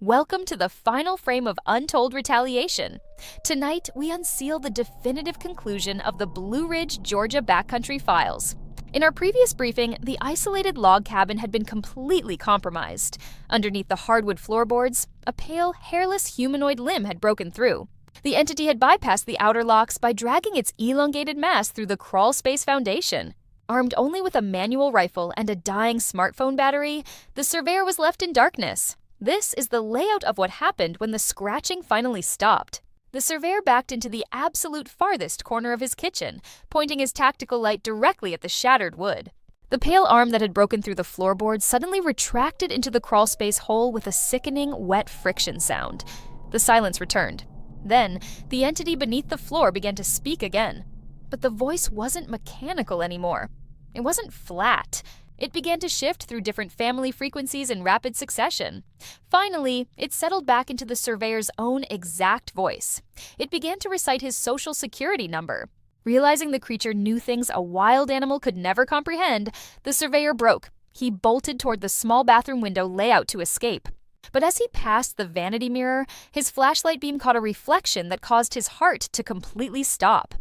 Welcome to the final frame of Untold Retaliation. Tonight, we unseal the definitive conclusion of the Blueridge, Georgia backcountry files. In our previous briefing, the isolated log cabin had been completely compromised. Underneath the hardwood floorboards, a pale, hairless humanoid limb had broken through. The entity had bypassed the outer locks by dragging its elongated mass through the crawl space foundation. Armed only with a manual rifle and a dying smartphone battery, the surveyor was left in darkness. This is the layout of what happened when the scratching finally stopped. The surveyor backed into the absolute farthest corner of his kitchen, pointing his tactical light directly at the shattered wood. The pale arm that had broken through the floorboard suddenly retracted into the crawlspace hole with a sickening, wet friction sound. The silence returned. Then, the entity beneath the floor began to speak again. But the voice wasn't mechanical anymore. It wasn't flat. It began to shift through different family frequencies in rapid succession. Finally, it settled back into the surveyor's own exact voice. It began to recite his social security number. Realizing the creature knew things a wild animal could never comprehend, the surveyor broke. He bolted toward the small bathroom window layout to escape. But as he passed the vanity mirror, his flashlight beam caught a reflection that caused his heart to completely stop.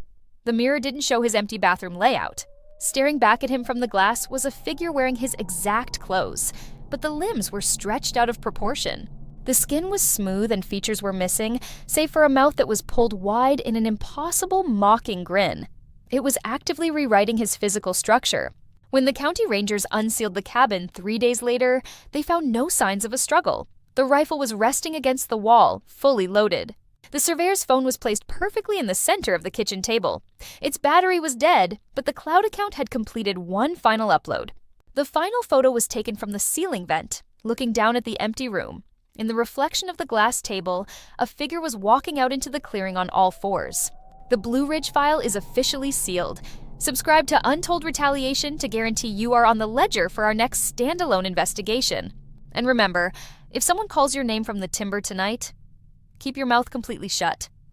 The mirror didn't show his empty bathroom layout. Staring back at him from the glass was a figure wearing his exact clothes, but the limbs were stretched out of proportion. The skin was smooth and features were missing, save for a mouth that was pulled wide in an impossible, mocking grin. It was actively rewriting his physical structure. When the county rangers unsealed the cabin 3 days later, they found no signs of a struggle. The rifle was resting against the wall, fully loaded. The surveyor's phone was placed perfectly in the center of the kitchen table. Its battery was dead, but the cloud account had completed one final upload. The final photo was taken from the ceiling vent, looking down at the empty room. In the reflection of the glass table, a figure was walking out into the clearing on all fours. The Blueridge file is officially sealed. Subscribe to Untold Retaliation to guarantee you are on the ledger for our next standalone investigation. And remember, if someone calls your name from the timber tonight, keep your mouth completely shut.